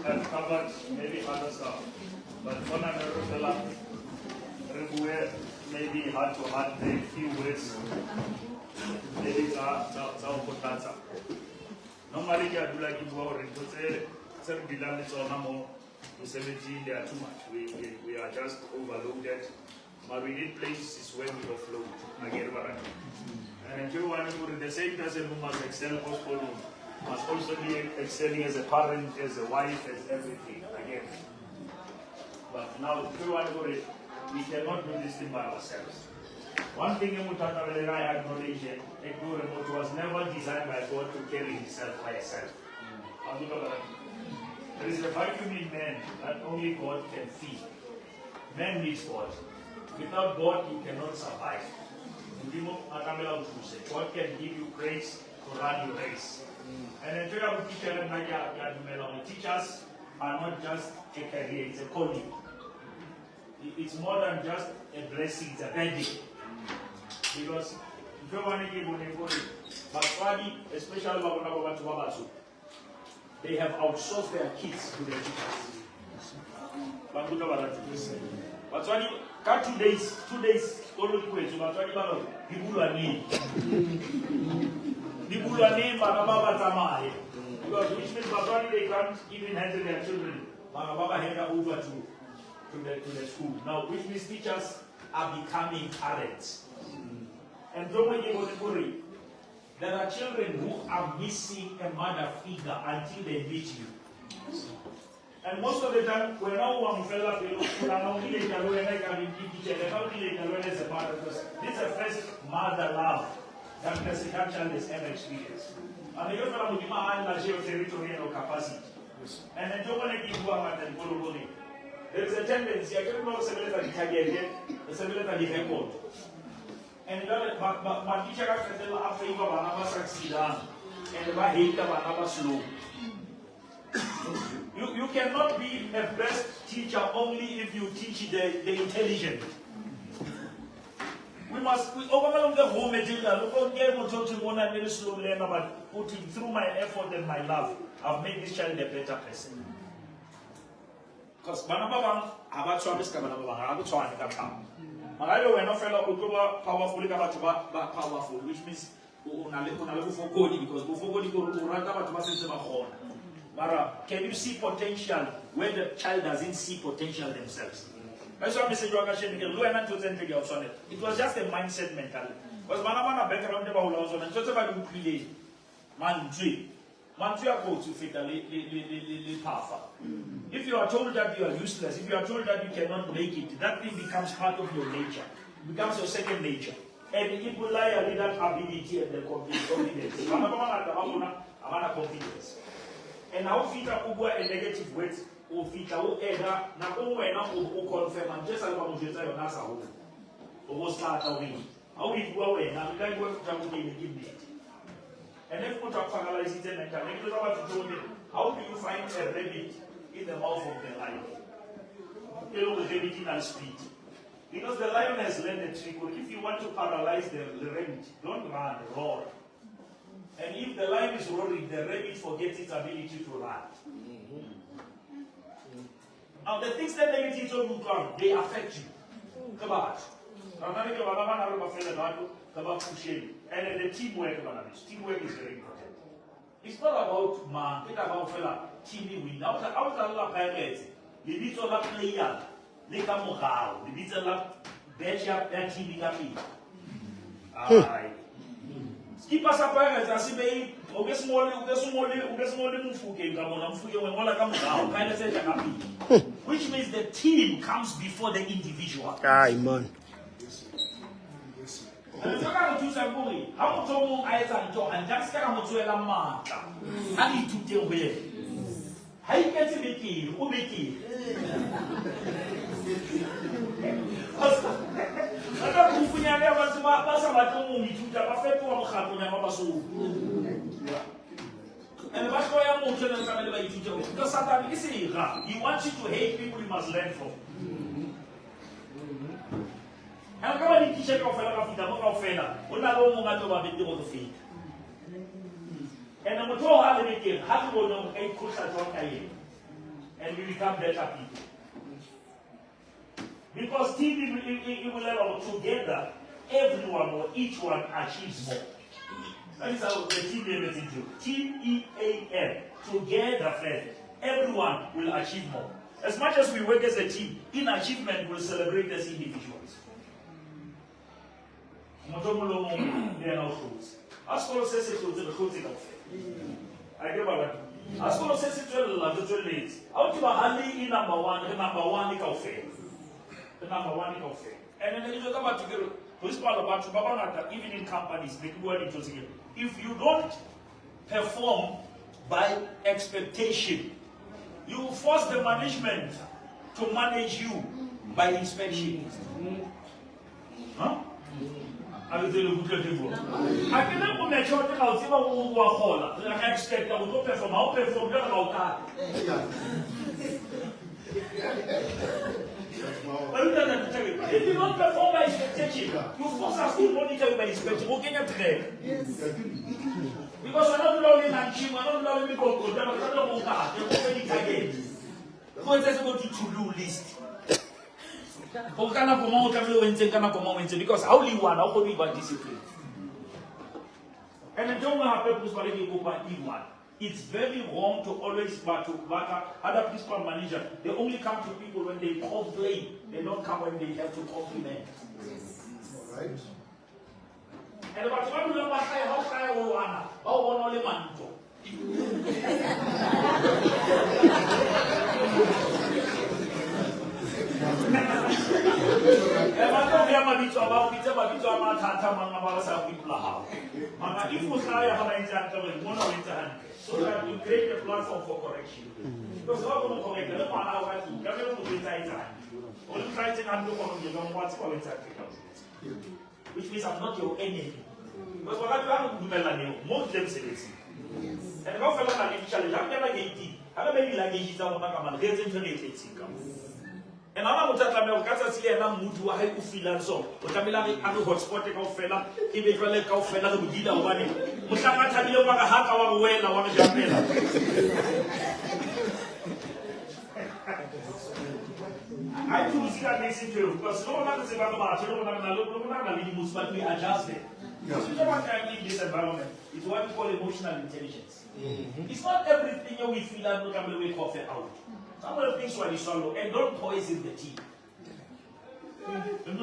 have covered maybe other stuff. But for now, maybe heart to heart, a few words. Maybe it's our normally, I do like you or to say, some belongings or no more. 17, they are too much. We are just overloaded. But we need places where we offload. Again, and everyone who the same person who must excel gospel must also be excelling as a parent, as a wife, as everything. Again. But now, everyone who we cannot do this thing by ourselves. One thing I acknowledge, it was never designed by God to carry himself by himself. There is a vacuum in man that only God can feed. Man needs God. Without God, you cannot survive. God can give you grace to run your race. And teachers are not just a career, it's a calling. It's more than just a blessing, it's a benefit. Because if you want to give money for it, but especially they have outsourced their kids to their teachers. But 2 days, all the way to people are named. People are named because which means they can't even handle their children. Baba hand over to the school. Now, which means teachers are becoming parents. And there are children who are missing a mother figure until they meet you. And most of the time, when one fella this is the first mother love that the second child has ever experienced. And the young fellow will territorial capacity. And then don't want to give one and go. There is a tendency, I don't know, the record. And my teacher after succeed and slow. You cannot be a best teacher only if you teach the intelligent. We overwhelm the whole material. Look, very slow learner, but putting through my effort and my love, I've made this child a better person. Because Malayo when fellow powerful, which means can you see potential where the child doesn't see potential themselves? It was just a mindset mentality. Because background if you are told that you are useless, if you are told that you cannot make it, that thing becomes part of your nature. It becomes your second nature. And it will lie with that ability and the confidence. Confidence. And how fit up a negative weight or fit out either now confirm and just along your NASA or start away. How it go away now, we can work down in the and if we talk paralyze it and how do you find a rabbit in the mouth of the lion? You know, the rabbit in speed. Because the lion has learned a trick. If you want to paralyze the rabbit, don't run, roar. And if the lion is roaring, the rabbit forgets its ability to run. Now the things that negative will come, they affect you. Come on. And the teamwork is very important. It's not about man, it's about fella team win. Out of Allah pirates, the little player, they come out, the little better than team Keep us up as I say, which means the team comes before the individual. Aye, man. And if I can't do something, how much more eyes and jaw and just can't much well a man. I need to deal with it. How you get to make it? Who make it? I don't know if you never want to pass about the movie to the perfect one. And the back of your motion and family like you do. Because sometimes he wants you to hate people you must learn from. And come on, teach you how to feed. And I'm told how to make it. How to go down a course at one. and we become better people. Because team it will allow together, everyone or each one achieves more. That is how the team name is into. TEAM. Together, friend. Everyone will achieve more. As much as we work as a team, in achievement we'll celebrate as individuals. Askolo says it to the closing of I give a Askolo says it to the late. Out of Ali in number one is fair. The number one is fair. And then you talk about together. Even in companies, if you don't perform by expectation, you force the management to manage you by inspection. Huh? I will tell you good people. I cannot make sure that I'll see what we I expect that we don't perform. I'll perform about that. If you don't perform by expectation, you force us to monitor by inspection. What can you train? Because we're not learning and cheap, we're not learning because we're not learning that. They're already targeted. Because there's going to-do list. Because only one, how can we buy discipline? And I don't know how people go by one. It's very wrong to always battle other principal manager. They only come to people when they complain. They don't come when they have to compliment. All right. And about what we how only man to. So that you create a platform for correction. Because how can you correct them? Which means I'm not your enemy. Because what I do, most of them say this. And if I feel like challenge, I'm never getting. I'm maybe like he's a woman, there's internet. And I'm not going to see a mood to a feel so. But I'm like, I'm hotspot of fella, he may well let go fella who did a one. But I'm not telling you what a half hour away, I want to jump in. I do see that makes it true because no one is about Martin, no one but we adjust it. Because you don't want to live this environment. It's what we call emotional intelligence. It's not everything we feel that we can wake off out. Some of the things were swallow and don't poison the tea. Don't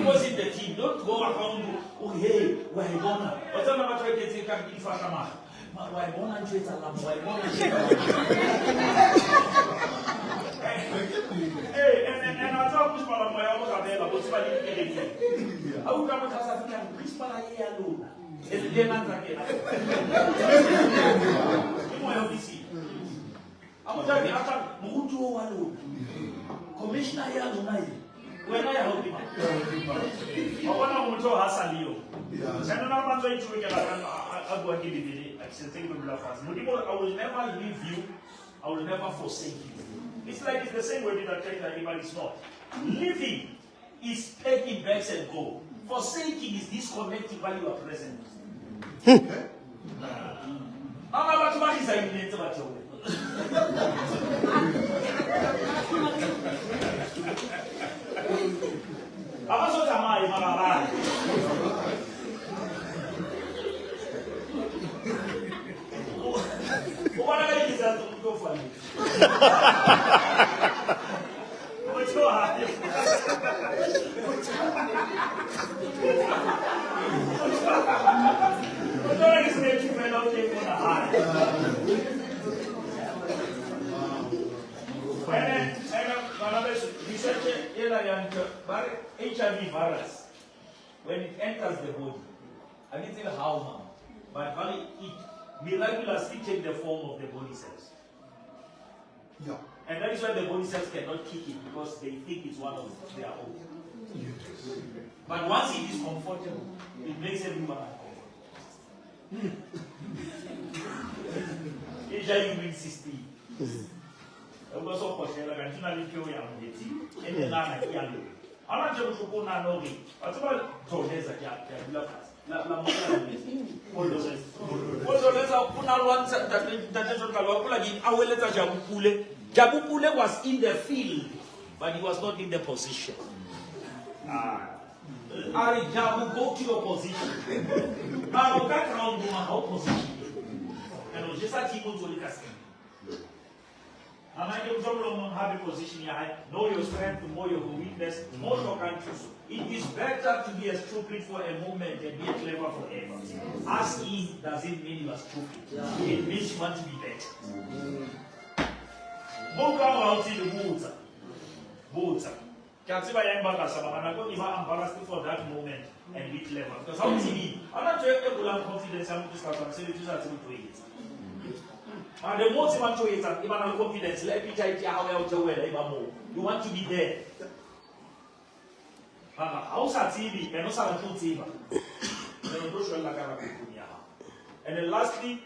poison the tea. Don't go around. Oh hey, why gonna? But some of the things can be fatama. Why gonna treat a lamb? Why gonna treat a hey, and I thought this part of my own available. What's my name? I would come to African. This part I hear alone. It's the land again. You want to see. I'm telling you, after Mutu Walu, Commissioner Yalunai, when I help him, I want to Hassan Leo. And I'm going to get a go and give you the thing with Blafas. I will never leave you, I will never forsake you. It's like it's the same way that anybody is not. Living is taking bags and go. Forsaking is disconnecting while you are present. I'm about to make it. Apa sudah mai marah? Bukan lagi kita untuk fali. HIV virus, when it enters the body, a little how, but only it miraculously take the form of the body cells. Yeah. And that is why the body cells cannot kick it because they think it's one of their own. But once it is comfortable, it makes everyone uncomfortable. HIV means 16. I'm also questioning like I'm trying to kill you and then I'm like, I'm not going to go now. What's about Torres at Yabulas? Jabupule was in the field, but he was not in the position. Ari Jabu, go to your position. Now, background, how position. And just a team to the casting. And I can have a position here. Know your strength, know your weakness, know your countries. It is better to be a stupid for a moment than be a clever forever. Asking doesn't mean you are stupid. It means you want to be better. Book out in the water. Water. Can't see why I'm embarrassed. I'm not going to be embarrassed for that moment and be clever. Because how TV? I'm not sure if you have confidence. I'm just going to say it. And the most you want to is that even have confidence. Let me tell you how well you want to be there. TV, and also TV. And then lastly,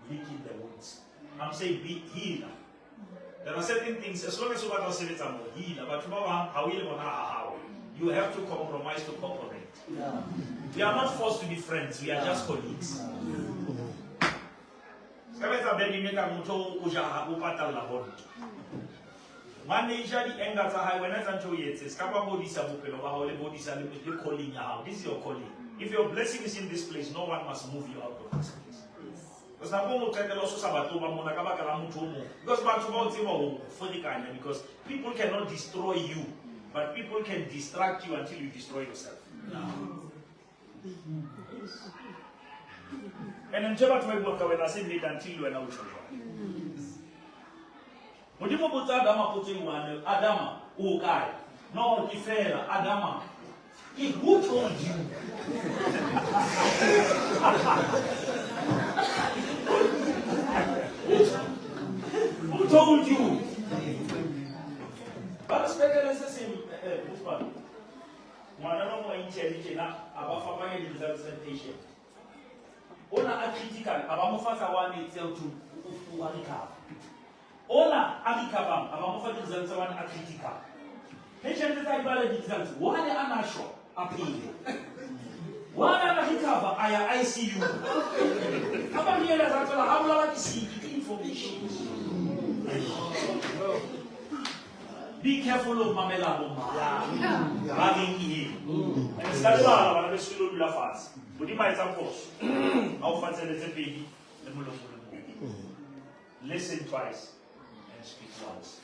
leaking the wounds. I'm saying be healer. There are certain things, as long as you want to say it's a healer, but you have to compromise to cooperate. Yeah. We are not forced to be friends, we are just colleagues. This is your calling. If your blessing is in this place, no one must move you out of this place. Because people cannot destroy you, but people can distract you until you destroy yourself. And in Java, when I say it until you are now Adama, Ukai, no, Ifera, Adama. Who told you? Who told you? But speculation is in one of my intelligent about family representation. Ona a critical about Mufasa one itself to Uanika. Ona Abikabam about Mufasa one a critical. Patient is like results. One an sure. Appeal. One and a hiccup, I see you. How here that how long to see information? Be careful of Mamela. Having him. And that's why I want to do the fast. But in my example, how fast is the baby? Listen twice and speak once.